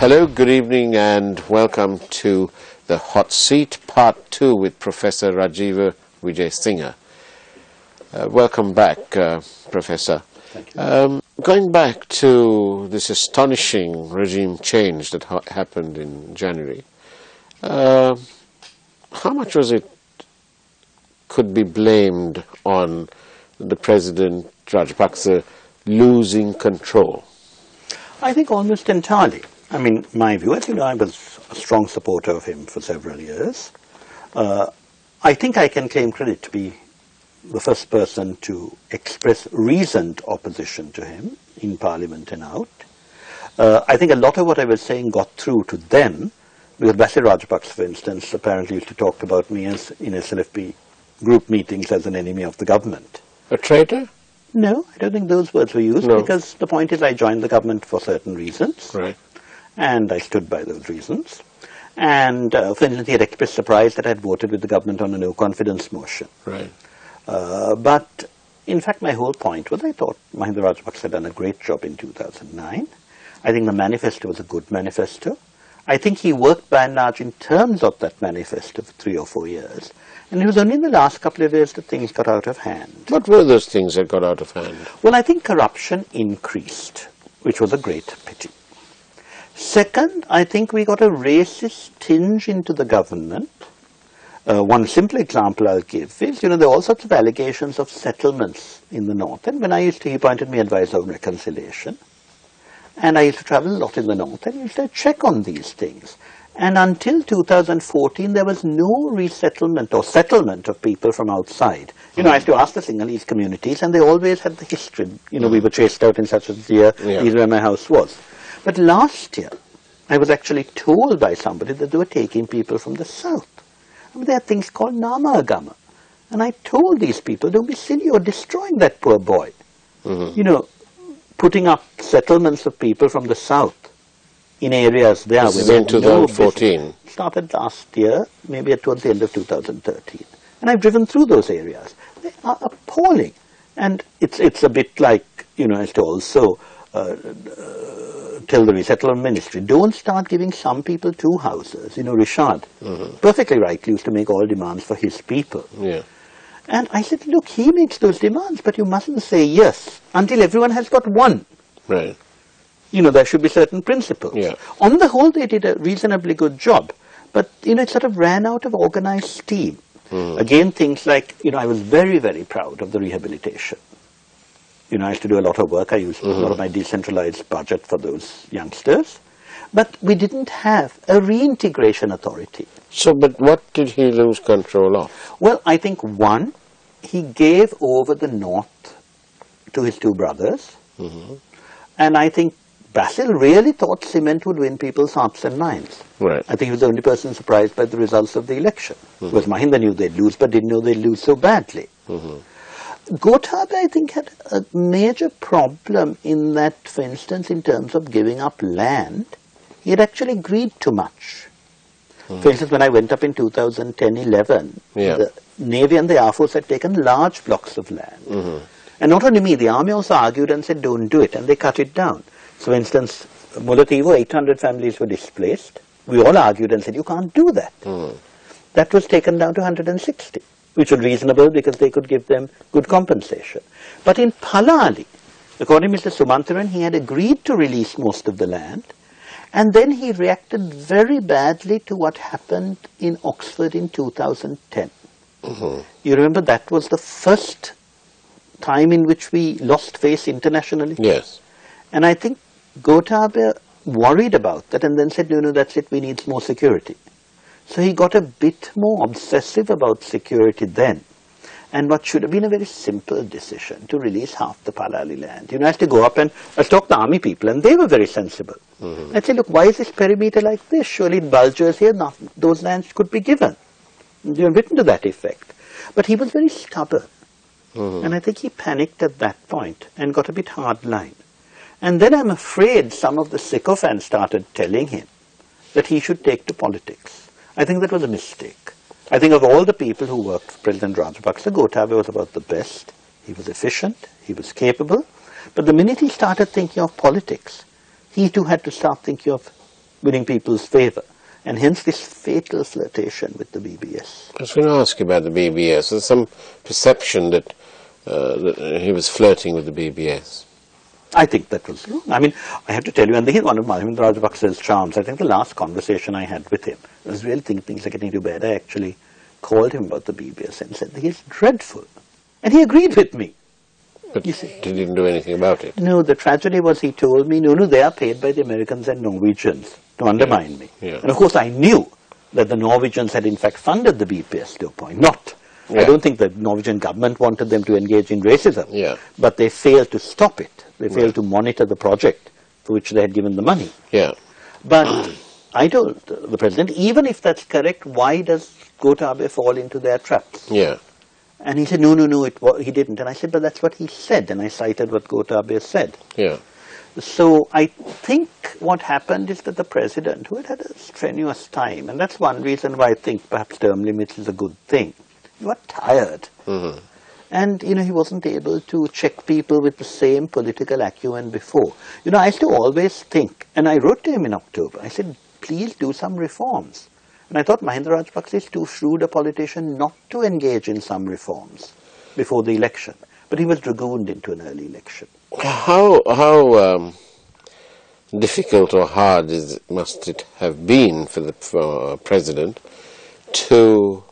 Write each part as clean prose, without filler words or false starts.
Hello, good evening, and welcome to the Hot Seat Part 2 with Professor Rajiva Vijay Singha. Welcome back, Professor. Thank you. Going back to this astonishing regime change that happened in January, how much was it could be blamed on the President Rajapaksa losing control? I think almost entirely. I mean, my view, as you know, I was a strong supporter of him for several years. I think I can claim credit to be the first person to express reasoned opposition to him in Parliament and out. I think a lot of what I was saying got through to them, because Basil Rajapaksa, for instance, apparently used to talk about me as in SLFP group meetings as an enemy of the government. A traitor? No, I don't think those words were used, No. because the point is I joined the government for certain reasons. Right. And I stood by those reasons. And for instance, he had expressed surprise that I had voted with the government on a no confidence motion. Right. But in fact, my whole point was I thought Mahinda Rajapaksa had done a great job in 2009. I think the manifesto was a good manifesto. I think he worked by and large in terms of that manifesto for 3 or 4 years. And it was only in the last couple of years that things got out of hand. What were those things that got out of hand? Well, I think corruption increased, which was a great pity. Second, I think we got a racist tinge into the government. One simple example I'll give is, there are all sorts of allegations of settlements in the north. And when he appointed me advisor on reconciliation. And I used to travel a lot in the north and used to check on these things. And until 2014, there was no resettlement or settlement of people from outside. I used to ask the Sinhalese communities, and they always had the history. We were chased out in such a year, Yeah. This is where my house was. But last year, I was actually told by somebody that they were taking people from the south. There are things called Nama Agama. And I told these people, don't be silly, you're destroying that poor boy. Putting up settlements of people from the south in areas there. This is in 2014. No, started last year, maybe towards the end of 2013. And I've driven through those areas. They are appalling. And it's a bit like, as to also tell the resettlement ministry, don't start giving some people 2 houses. Rishad, perfectly rightly, used to make all demands for his people. Yeah. And I said, look, he makes those demands, but you mustn't say yes until everyone has got 1. Right. There should be certain principles. Yeah. On the whole, they did a reasonably good job. But, it sort of ran out of organized steam. Again, things like, I was very, very proud of the rehabilitation. I used to do a lot of work. I used a lot of my decentralized budget for those youngsters. But we didn't have a reintegration authority. So, but what did he lose control of? Well, I think, one, he gave over the north to his 2 brothers. And I think Basil really thought cement would win people's hearts and minds. Right. I think he was the only person surprised by the results of the election. Because Mahinda knew they'd lose, but didn't know they'd lose so badly. Gotabaya, I think, had a major problem in that, for instance, in terms of giving up land, he had actually agreed too much. For instance, when I went up in 2010-11, the Navy and the Air Force had taken large blocks of land. And not only me, the Army also argued and said, don't do it, and they cut it down. So, for instance, Mullativo, 800 families were displaced. We all argued and said, you can't do that. That was taken down to 160. Which was reasonable because they could give them good compensation. But in Palali, according to Mr. Sumantharan, he had agreed to release most of the land, and then he reacted very badly to what happened in Oxford in 2010. You remember that was the first time in which we lost face internationally? Yes. And I think Gotabaya worried about that and then said, no, that's it, we need more security. So he got a bit more obsessive about security then. And what should have been a very simple decision to release half the Palali land. I had to go up and I talked to the army people, and they were very sensible. I'd say, look, why is this perimeter like this? Surely in bulgers here, those lands could be given. They're written to that effect. But he was very stubborn. And I think he panicked at that point and got a bit hardline. And then I'm afraid some of the sycophants started telling him that he should take to politics. I think that was a mistake. I think of all the people who worked for President Rajapaksa, Gotabaya was about the best. He was efficient, he was capable. But the minute he started thinking of politics, he too had to start thinking of winning people's favour. And hence this fatal flirtation with the BBS. I was going to ask you about the BBS. There's some perception that he was flirting with the BBS. I think that was wrong. I mean, I have to tell you, and this is one of Mahinda Rajapaksa's charms. I think the last conversation I had with him, I was really thinking things are getting too bad. I actually called him about the BBS and said, he's dreadful. And he agreed with me. But he didn't do anything about it. No, the tragedy was he told me, no, they are paid by the Americans and Norwegians to undermine me. Yeah. And of course I knew that the Norwegians had in fact funded the BPS to a point. Not. Yeah. I don't think the Norwegian government wanted them to engage in racism. Yeah. But they failed to stop it. They failed to monitor the project for which they had given the money. Yeah. But I told the president, even if that's correct, why does Gotabaya fall into their traps? Yeah. And he said, no, he didn't. And I said, but that's what he said. And I cited what Gotabaya said. Yeah. So I think what happened is that the president, who had a strenuous time, and that's one reason why I think perhaps term limits is a good thing, he got tired. Mm-hmm. And, he wasn't able to check people with the same political acumen before. I used to always think, and I wrote to him in October, I said, please do some reforms. And I thought Mahinda Rajapaksa is too shrewd a politician not to engage in some reforms before the election. But he was dragooned into an early election. How difficult or hard must it have been for the president to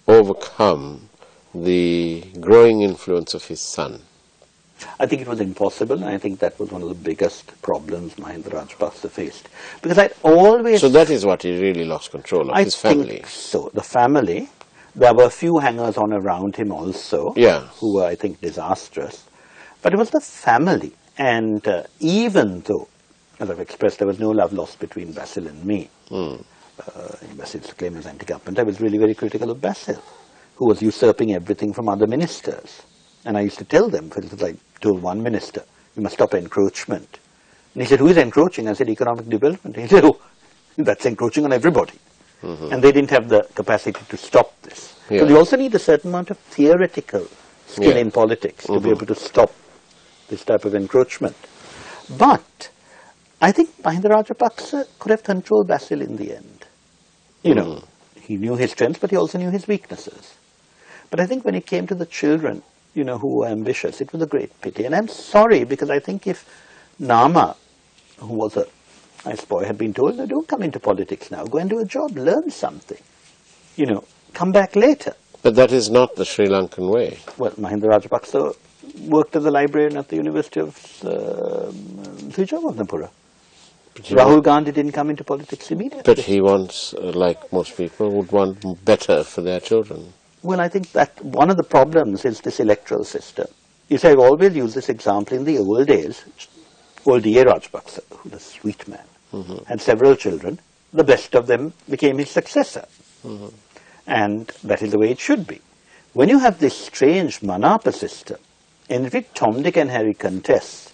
overcome the growing influence of his son? I think it was impossible, and I think that was one of the biggest problems Mahinda Rajapaksa faced. Because I'd always... So that is what he really lost control of, his family. I think so. The family, there were a few hangers-on around him also, who were, I think, disastrous. But it was the family. And even though, as I've expressed, there was no love lost between Basil and me, Basil's claim was anti-government, I was really very critical of Basil, who was usurping everything from other ministers. And I used to tell them, for instance, I told one minister, you must stop encroachment. And he said, who is encroaching? I said, economic development. He said, oh, that's encroaching on everybody. Mm-hmm. And they didn't have the capacity to stop this. Yeah. So you also need a certain amount of theoretical skill in politics to be able to stop this type of encroachment. But I think Mahinda Rajapaksa could have controlled Basil in the end. He knew his strengths, but he also knew his weaknesses. But I think when it came to the children, who were ambitious, it was a great pity. And I'm sorry, because I think if Nama, who was a nice boy, had been told, no, don't come into politics now, go and do a job, learn something, come back later. But that is not the Sri Lankan way. Well, Mahinda Rajapaksa worked as a librarian at the University of Thiruvananthapuram. Rahul Gandhi didn't come into politics immediately. But he wants, like most people, would want better for their children. Well, I think that one of the problems is this electoral system. I've always used this example in the old days. Old D.A. Rajapaksa, who was a sweet man, had several children. The best of them became his successor. Mm-hmm. And that is the way it should be. When you have this strange Manapa system, in which Tom, Dick and Harry contest,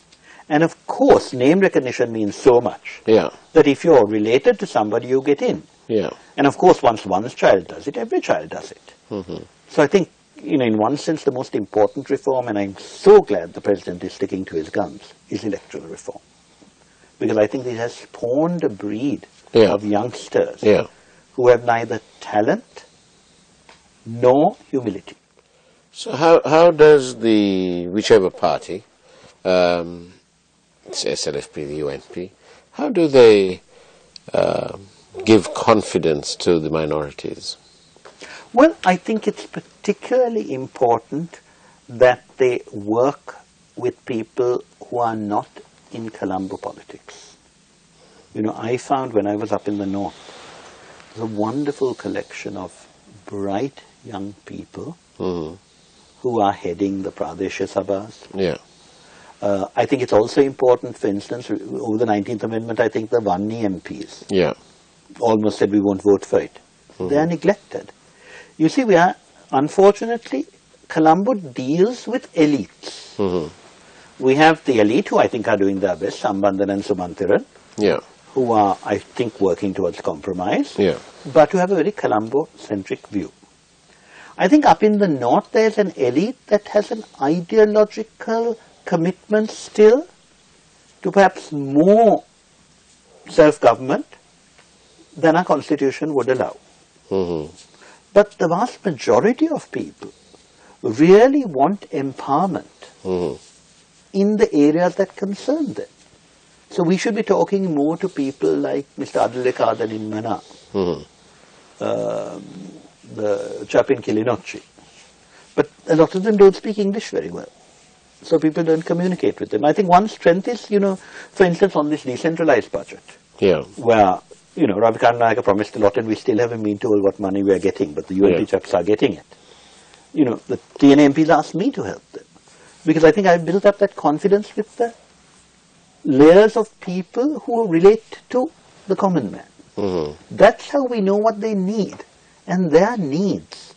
and of course name recognition means so much, that if you're related to somebody, you get in. Yeah. And of course, once one child does it, every child does it. Mm-hmm. So I think, in one sense, the most important reform, and I'm so glad the president is sticking to his guns, is electoral reform. Because I think it has spawned a breed of youngsters who have neither talent nor humility. So how does whichever party, it's SLFP, the UNP, how do they give confidence to the minorities? Well, I think it's particularly important that they work with people who are not in Colombo politics. I found when I was up in the north, there's a wonderful collection of bright young people who are heading the Pradesh Sabhas. Yeah. I think it's also important, for instance, over the 19th Amendment, I think the Vanni MPs almost said we won't vote for it. They are neglected. You see, unfortunately, Colombo deals with elites. We have the elite who I think are doing their best, Sambandan and Sumantiran, who are, I think, working towards compromise, but who have a very Colombo-centric view. I think up in the north there's an elite that has an ideological commitment still to perhaps more self-government than our constitution would allow. But the vast majority of people really want empowerment in the areas that concern them. So we should be talking more to people like Mr. Adulekadan in Mana, the chap in Kilinochchi. But a lot of them don't speak English very well. So people don't communicate with them. I think one strength is, for instance, on this decentralized budget, where, Ravikant Nayaka promised a lot and we still haven't been told what money we are getting, but the UNP chaps are getting it. The TNA MPs asked me to help them. Because I think I've built up that confidence with the layers of people who relate to the common man. That's how we know what they need. And their needs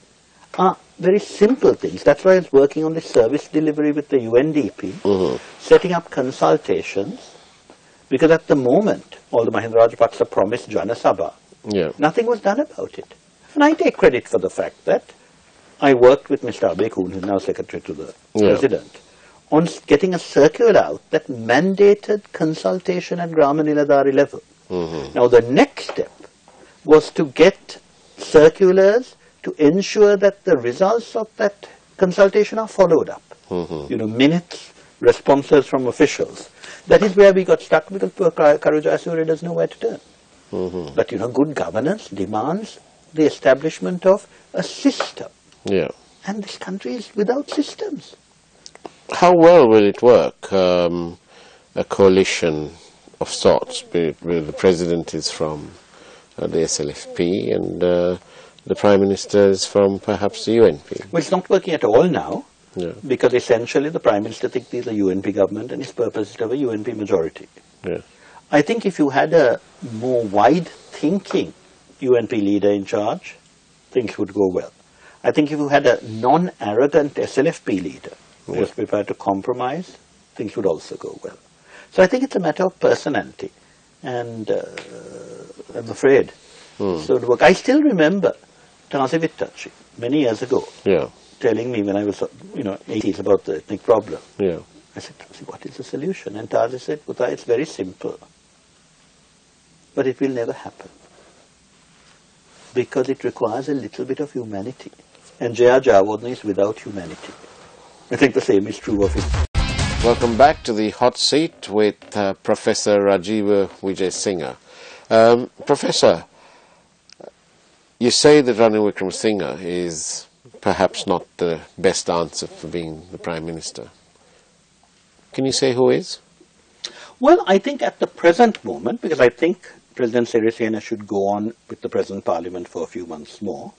are very simple things. That's why I was working on the service delivery with the UNDP, setting up consultations, because at the moment, all the Mahinda Rajapaksa promised Jana Sabha, nothing was done about it. And I take credit for the fact that I worked with Mr. Abe Kuhn, who is now Secretary to the President, on getting a circular out that mandated consultation at Grama Niladhari level. Now the next step was to get circulars to ensure that the results of that consultation are followed up. Minutes, responses from officials. That is where we got stuck because poor Karujasuri doesn't know where to turn. But good governance demands the establishment of a system. And this country is without systems. How well will it work? A coalition of sorts, where the President is from the SLFP and the Prime Minister is from perhaps the UNP. Well, it's not working at all now, because essentially the Prime Minister thinks he's a UNP government and his purpose is to have a UNP majority. I think if you had a more wide-thinking UNP leader in charge, things would go well. I think if you had a non-arrogant SLFP leader who was prepared to compromise, things would also go well. So I think it's a matter of personality, and I'm afraid so to work. I still remember Tazi Vittachi many years ago telling me when I was 80s about the ethnic problem. I said, Tazi, what is the solution? And Tazi said, Uta, it's very simple, but it will never happen because it requires a little bit of humanity, and Jaya Jawadna is without humanity. I think the same is true of him. Welcome back to the hot seat with Professor Rajiva Vijay Singha. Professor, you say that Ranil Wickremesinghe is perhaps not the best answer for being the Prime Minister. Can you say who is? Well, I think at the present moment, because I think President Sirisena should go on with the present Parliament for a few months more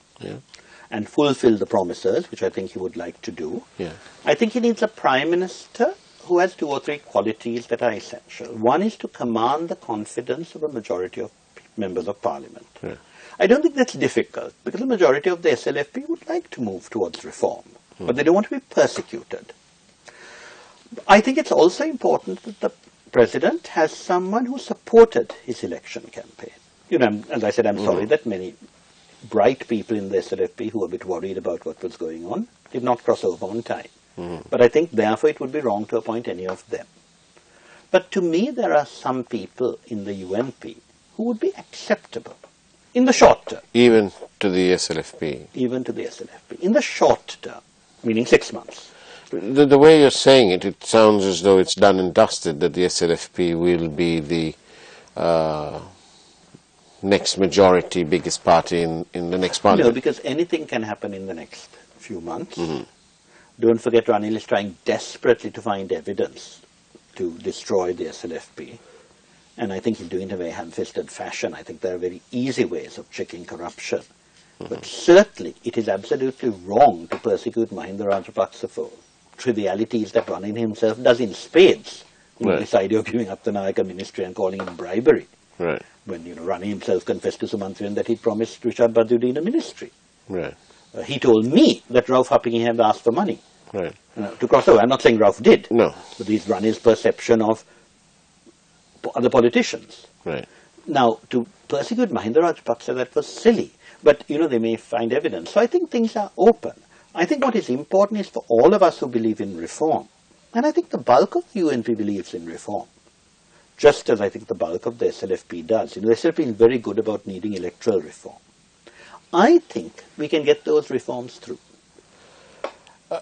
and fulfill the promises, which I think he would like to do. I think he needs a Prime Minister who has 2 or 3 qualities that are essential. One is to command the confidence of a majority of members of Parliament. I don't think that's difficult, because the majority of the SLFP would like to move towards reform, but they don't want to be persecuted. I think it's also important that the President has someone who supported his election campaign. As I said, I'm sorry that many bright people in the SLFP who were a bit worried about what was going on did not cross over on time. But I think, therefore, it would be wrong to appoint any of them. But to me, there are some people in the UNP who would be acceptable in the short term. Even to the SLFP? Even to the SLFP. In the short term, meaning 6 months. The way you're saying it, it sounds as though it's done and dusted, that the SLFP will be the next majority, biggest party in the next parliament. No, because anything can happen in the next few months. Don't forget, Ranil is trying desperately to find evidence to destroy the SLFP. And I think he's doing it in a very ham-fisted fashion. I think there are very easy ways of checking corruption. But certainly, it is absolutely wrong to persecute Mahinda Rajapaksa for trivialities that Ranil himself does in spades. This idea of giving up the Nayaka ministry and calling it bribery. When Ranil himself confessed to Sumantrian that he'd promised Richard Badruddin a ministry. He told me that Rauf Hapkinge asked for money to cross over. I'm not saying Rauf did. No. But this is Ranil's perception of other politicians. Now, to persecute Mahinda Rajapaksa, that was silly. But, they may find evidence. So I think things are open. I think what is important is for all of us who believe in reform, and I think the bulk of the UNP believes in reform, just as I think the bulk of the SLFP does. The SLFP been very good about needing electoral reform. I think we can get those reforms through.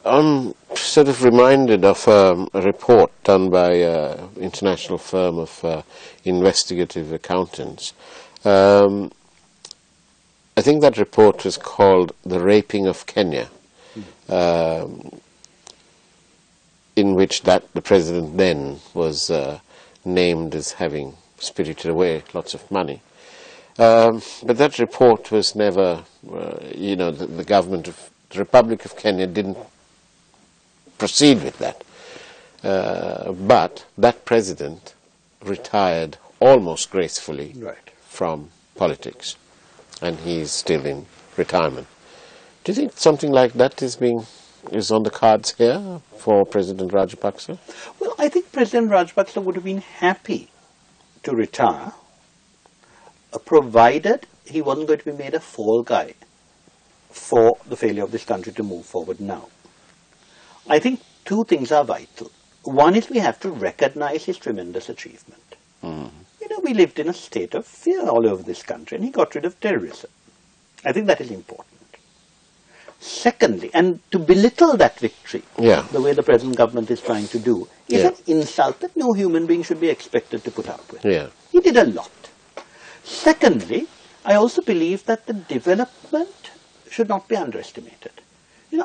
I'm sort of reminded of a report done by an international firm of investigative accountants. I think that report was called The Raping of Kenya, in which the president then was named as having spirited away lots of money. But that report was never, the government of the Republic of Kenya didn't proceed with that. But that president retired almost gracefully from politics, and he's still in retirement. Do you think something like that is on the cards here for President Rajapaksa? Well, I think President Rajapaksa would have been happy to retire, provided he wasn't going to be made a fall guy for the failure of this country to move forward now. I think two things are vital. One is we have to recognize his tremendous achievement. We lived in a state of fear all over this country, and he got rid of terrorism. I think that is important. Secondly, and to belittle that victory, the way the present government is trying to do, is an insult that no human being should be expected to put up with. He did a lot. Secondly, I also believe that the development should not be underestimated.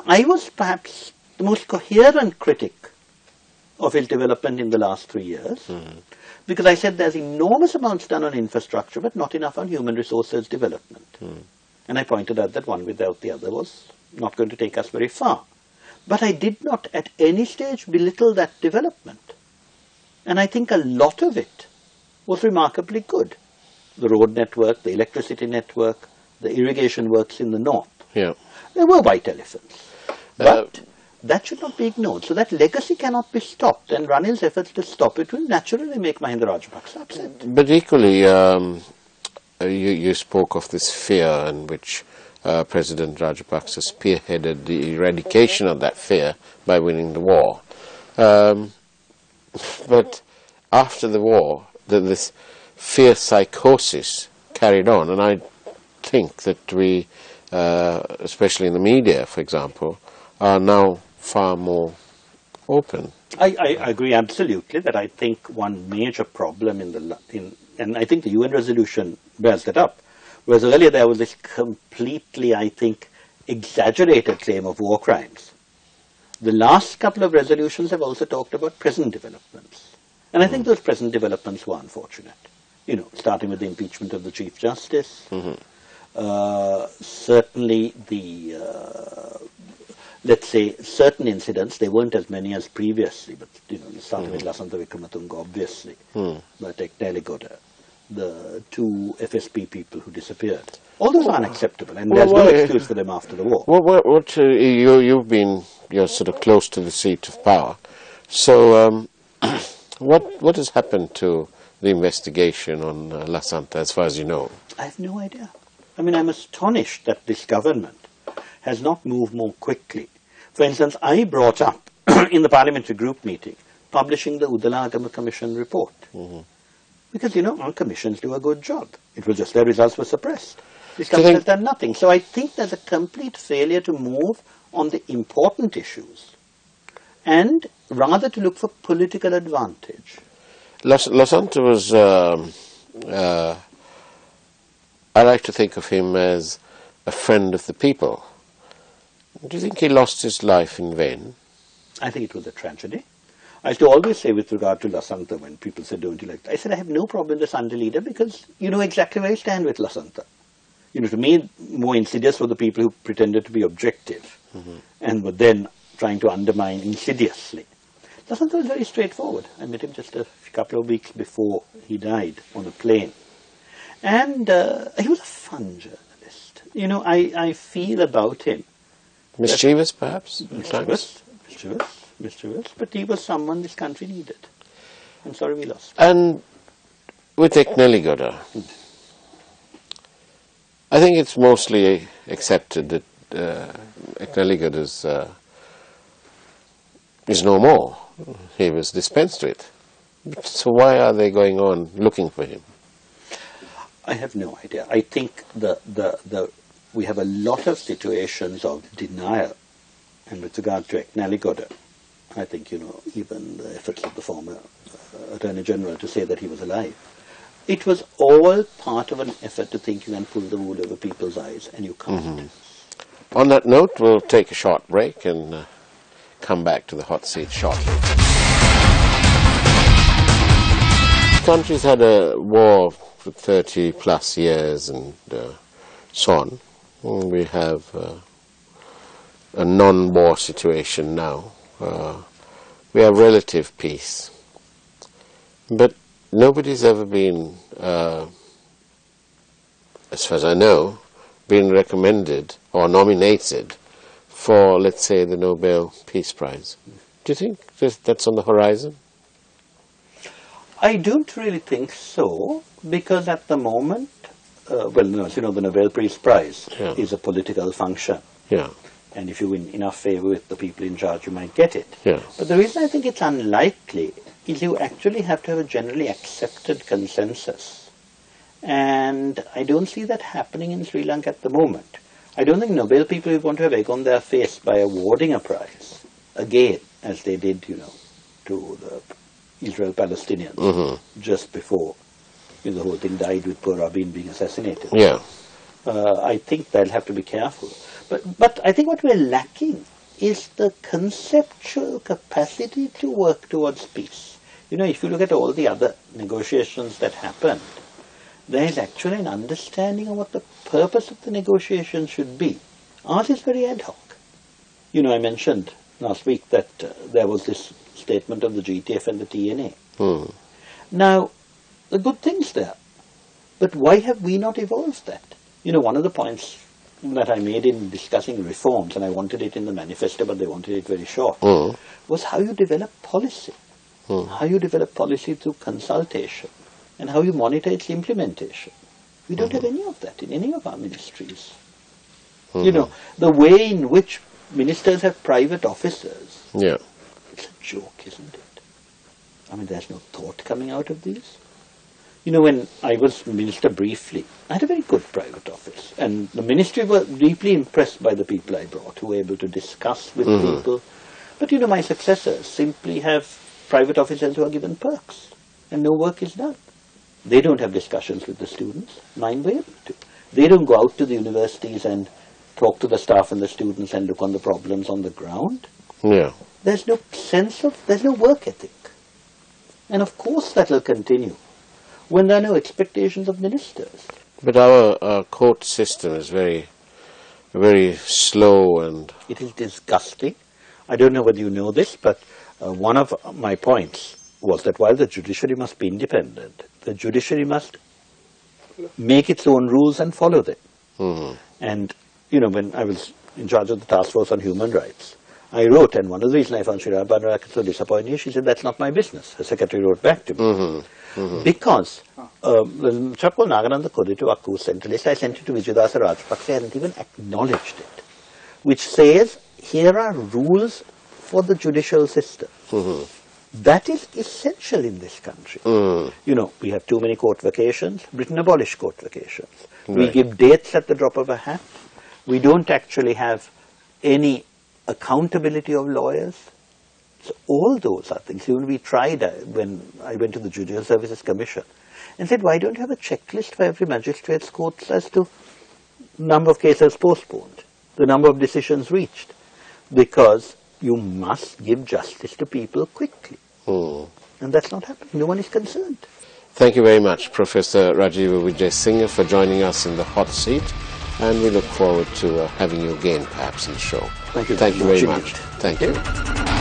I was perhaps the most coherent critic of his development in the last 3 years, because I said there's enormous amounts done on infrastructure, but not enough on human resources development. And I pointed out that one without the other was not going to take us very far. But I did not at any stage belittle that development. And I think a lot of it was remarkably good. The road network, the electricity network, the irrigation works in the north. There were white elephants. But that should not be ignored. So that legacy cannot be stopped, and Ranil's efforts to stop it will naturally make Mahinda Rajapaksa upset. But equally, you spoke of this fear in which President Rajapaksa spearheaded the eradication of that fear by winning the war. But after the war, this fear psychosis carried on, and I think that we, especially in the media, for example, are now far more open. I agree absolutely that I think one major problem and I think the UN resolution bears that up, whereas earlier there was this completely, I think, exaggerated claim of war crimes. The last couple of resolutions have also talked about present developments. And I think those present developments were unfortunate. Starting with the impeachment of the Chief Justice, certainly let's say, certain incidents, they weren't as many as previously, but, starting with Lasantha Wickrematunge, obviously, but Ekneligoda, the 2 FSP people who disappeared. All those are unacceptable, and there's no excuse for them after the war. You're sort of close to the seat of power. So, what has happened to the investigation on Lasantha, as far as you know? I have no idea. I mean, I'm astonished that this government has not moved more quickly. For instance, I brought up in the parliamentary group meeting publishing the Udala Agama Commission report. Because, our commissions do a good job. It was just their results were suppressed. This government has done nothing. So I think there's a complete failure to move on the important issues and rather to look for political advantage. Lasantha was, I like to think of him as a friend of the people. Do you think he lost his life in vain? I think it was a tragedy. I used to always say with regard to Lasantha, when people said, don't you like that? I said, I have no problem with the Sunday leader because you know exactly where I stand with Lasantha. To me, more insidious were the people who pretended to be objective and were then trying to undermine insidiously. Lasantha was very straightforward. I met him just a couple of weeks before he died on a plane. And he was a fun journalist. I feel about him. Mischievous, perhaps? Mischievous, but he was someone this country needed. I'm sorry we lost. And with Ekneligoda, I think it's mostly accepted that Ekneligoda is no more. He was dispensed with. So why are they going on looking for him? I have no idea. I think we have a lot of situations of denial, and with regard to Eknaligoda, I think, even the efforts of the former Attorney General to say that he was alive, it was all part of an effort to think you can pull the wool over people's eyes, and you can't. On that note, we'll take a short break and come back to the hot seat shortly. The country's had a war for 30 plus years and so on. We have a non-war situation now. We have relative peace. But nobody's ever been, as far as I know, been recommended or nominated for, let's say, the Nobel Peace Prize. Do you think that's on the horizon? I don't really think so, because at the moment, as you know, the Nobel Peace Prize is a political function. Yeah. And if you win enough favor with the people in charge, you might get it. Yeah. But the reason I think it's unlikely is you actually have to have a generally accepted consensus. And I don't see that happening in Sri Lanka at the moment. I don't think Nobel people are going to have egg on their face by awarding a prize, again, as they did, to the Israel-Palestinians just before the whole thing died with poor Rabin being assassinated. Yeah. I think they'll have to be careful. But I think what we're lacking is the conceptual capacity to work towards peace. If you look at all the other negotiations that happened, there is actually an understanding of what the purpose of the negotiation should be. Ours is very ad hoc. I mentioned last week that there was this statement of the GTF and the TNA. Now, the good things there, but why have we not evolved that? One of the points that I made in discussing reforms, and I wanted it in the manifesto, but they wanted it very short, was how you develop policy. How you develop policy through consultation, and how you monitor its implementation. We don't have any of that in any of our ministries. The way in which ministers have private officers, it's a joke, isn't it? I mean, there's no thought coming out of these. When I was minister briefly, I had a very good private office. And the ministry were deeply impressed by the people I brought, who were able to discuss with people. But, my successors simply have private officers who are given perks, and no work is done. They don't have discussions with the students. Mine were able to. They don't go out to the universities and talk to the staff and the students and look on the problems on the ground. Yeah. There's no there's no work ethic. And of course that will continue when there are no expectations of ministers. But our court system is very, very slow and... It is disgusting. I don't know whether you know this, but one of my points was that while the judiciary must be independent, the judiciary must make its own rules and follow them. And, when I was in charge of the task force on human rights, I wrote, and one of the reasons I found Sri Lanka so disappointing, she said, that's not my business. Her secretary wrote back to me. Because the chap called Nagananda Kodituaku centralist, I sent it to Vijayadasa Rajapaksa, hadn't even acknowledged it, which says, here are rules for the judicial system. That is essential in this country. We have too many court vacations. Britain abolished court vacations. We give dates at the drop of a hat. We don't actually have any accountability of lawyers. So all those are things. Even we tried when I went to the Judicial Services Commission and said, why don't you have a checklist for every magistrate's court as to number of cases postponed, the number of decisions reached? Because you must give justice to people quickly. And that's not happening. No one is concerned. Thank you very much, Professor Rajiva Vijay Singh, for joining us in the hot seat. And we look forward to having you again, perhaps, in the show. Thank you. Thank you very much. Thank you.